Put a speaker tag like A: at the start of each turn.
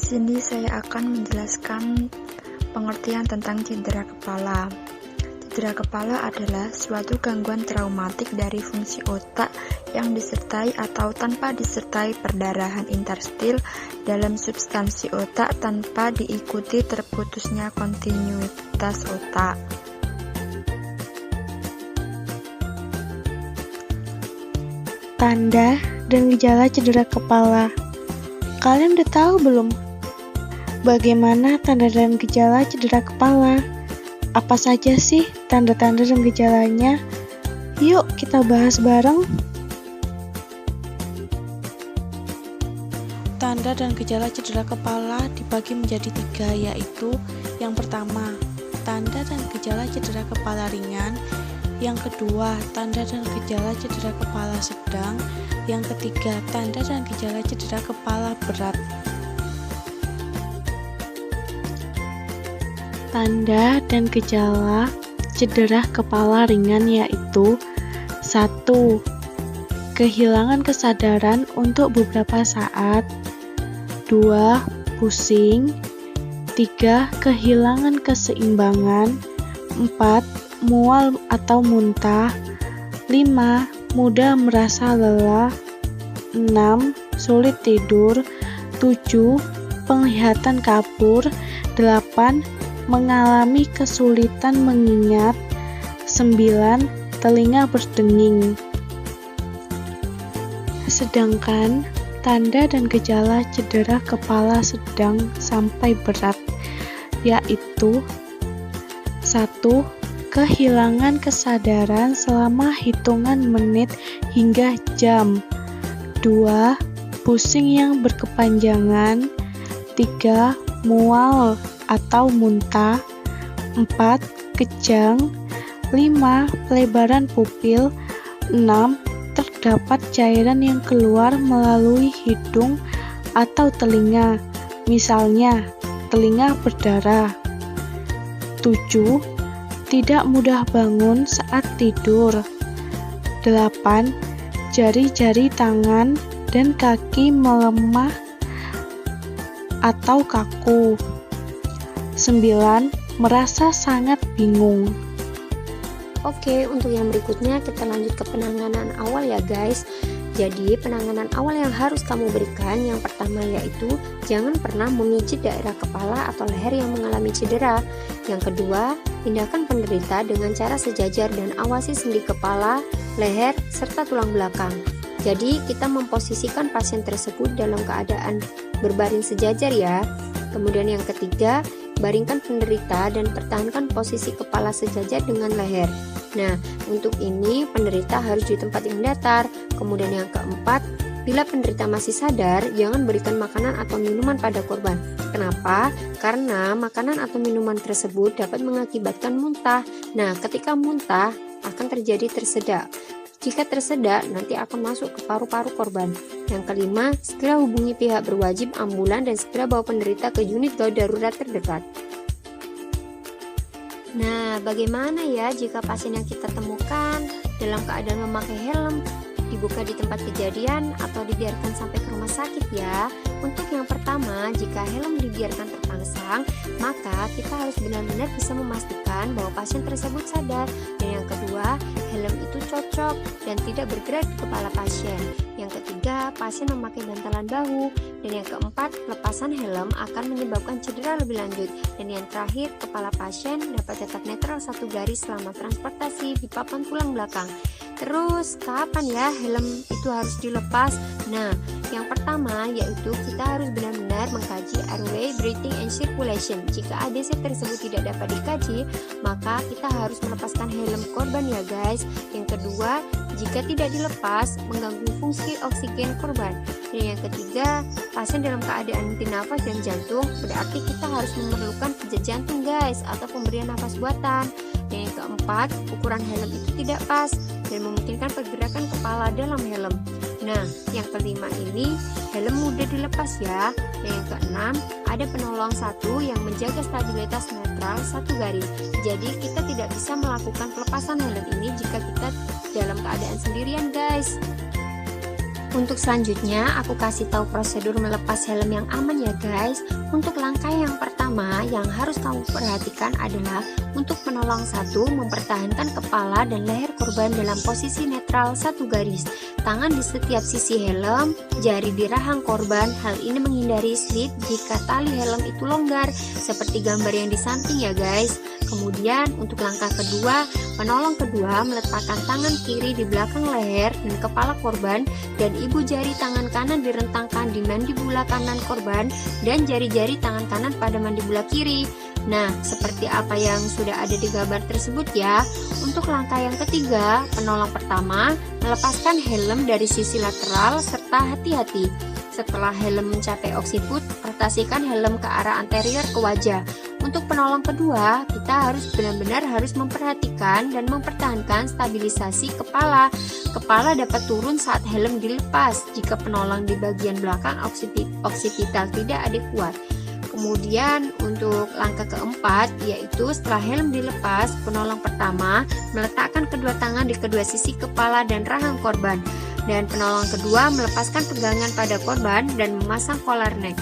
A: sini saya akan menjelaskan pengertian tentang cedera kepala. Cedera kepala adalah suatu gangguan traumatik dari fungsi otak yang disertai atau tanpa disertai perdarahan interstil dalam substansi otak tanpa diikuti terputusnya kontinuitas otak.
B: Tanda dan gejala cedera kepala. Kalian udah tahu belum? Bagaimana tanda dan gejala cedera kepala? Apa saja sih tanda-tanda dan gejalanya? Yuk kita bahas bareng. Tanda dan gejala cedera kepala dibagi menjadi 3, yaitu yang pertama, tanda dan gejala cedera kepala ringan. Yang kedua, tanda dan gejala cedera kepala sedang. Yang ketiga, tanda dan gejala cedera kepala berat. Tanda dan gejala cedera kepala ringan yaitu 1. Kehilangan kesadaran untuk beberapa saat. 2. Pusing. 3. Kehilangan keseimbangan. 4. Mual atau muntah. 5. Mudah merasa lelah. 6. Sulit tidur. 7. Penglihatan kabur. 8. Mengalami kesulitan mengingat. 9. Telinga berdenging. Sedangkan tanda dan gejala cedera kepala sedang sampai berat yaitu 1. Kehilangan kesadaran selama hitungan menit hingga jam. 2. Pusing yang berkepanjangan. 3. Mual atau muntah. 4. Kejang. 5. Pelebaran pupil. 6. Terdapat cairan yang keluar melalui hidung atau telinga, misalnya telinga berdarah. 7. Tidak mudah bangun saat tidur. 8. Jari-jari tangan dan kaki melemah atau kaku. 9. Merasa sangat bingung.
C: Oke, untuk yang berikutnya kita lanjut ke penanganan awal ya guys. Jadi penanganan awal yang harus kamu berikan yang pertama yaitu jangan pernah memijit daerah kepala atau leher yang mengalami cedera. Yang kedua, pindahkan penderita dengan cara sejajar dan awasi sendi kepala, leher, serta tulang belakang. Jadi kita memposisikan pasien tersebut dalam keadaan berbaring sejajar ya. Kemudian yang ketiga, baringkan penderita dan pertahankan posisi kepala sejajar dengan leher. Nah, untuk ini penderita harus di tempat yang datar. Kemudian yang keempat, bila penderita masih sadar, jangan berikan makanan atau minuman pada korban. Kenapa? Karena makanan atau minuman tersebut dapat mengakibatkan muntah. Nah, ketika muntah akan terjadi tersedak. Jika tersedak, nanti akan masuk ke paru-paru korban. Yang kelima, segera hubungi pihak berwajib ambulan dan segera bawa penderita ke unit gawat darurat terdekat. Nah, bagaimana ya jika pasien yang kita temukan dalam keadaan memakai helm dibuka di tempat kejadian atau dibiarkan sampai ke rumah sakit ya? Untuk yang pertama, jika helm dibiarkan terpasang, maka kita harus benar-benar bisa memastikan bahwa pasien tersebut sadar. Dan yang kedua, helm itu cocok dan tidak bergerak di kepala pasien. Yang ketiga, pasien memakai bantalan bahu. Dan yang keempat, lepasan helm akan menyebabkan cedera lebih lanjut. Dan yang terakhir, kepala pasien dapat tetap netral satu garis selama transportasi di papan tulang belakang. Terus, kapan ya helm itu harus dilepas? Nah, yang pertama yaitu kita harus benar-benar mengkaji airway, breathing, and circulation. Jika ADC tersebut tidak dapat dikaji, maka kita harus melepaskan helm korban ya guys. Yang kedua, jika tidak dilepas, mengganggu fungsi oksigen korban. Dan yang ketiga, pasien dalam keadaan henti nafas dan jantung, berarti kita harus memerlukan pijat jantung guys, atau pemberian nafas buatan. Dan yang keempat, ukuran helm itu tidak pas dan memungkinkan pergerakan kepala dalam helm. Nah, yang kelima ini, helm mudah dilepas ya. Dan yang keenam, ada penolong satu yang menjaga stabilitas netral satu garis. Jadi kita tidak bisa melakukan pelepasan helm ini jika kita dalam keadaan sendirian guys. Untuk selanjutnya, aku kasih tahu prosedur melepas helm yang aman ya guys. Untuk langkah yang pertama yang harus kamu perhatikan adalah untuk penolong satu, mempertahankan kepala dan leher korban dalam posisi netral satu garis. Tangan di setiap sisi helm, jari di rahang korban. Hal ini menghindari slip jika tali helm itu longgar, seperti gambar yang di samping ya guys. Kemudian untuk langkah kedua, penolong kedua meletakkan tangan kiri di belakang leher dan kepala korban, dan ibu jari tangan kanan direntangkan di mandibula kanan korban dan jari-jari tangan kanan pada mandibula kiri. Nah, seperti apa yang sudah ada di gambar tersebut ya. Untuk langkah yang ketiga, penolong pertama melepaskan helm dari sisi lateral serta hati-hati. Setelah helm mencapai oksiput, rotasikan helm ke arah anterior ke wajah. Untuk penolong kedua, kita harus benar-benar memperhatikan dan mempertahankan stabilisasi kepala. Kepala dapat turun saat helm dilepas jika penolong di bagian belakang oksipital tidak adekuat. Kemudian untuk langkah keempat, yaitu setelah helm dilepas, penolong pertama meletakkan kedua tangan di kedua sisi kepala dan rahang korban, dan penolong kedua melepaskan pegangan pada korban dan memasang collar neck.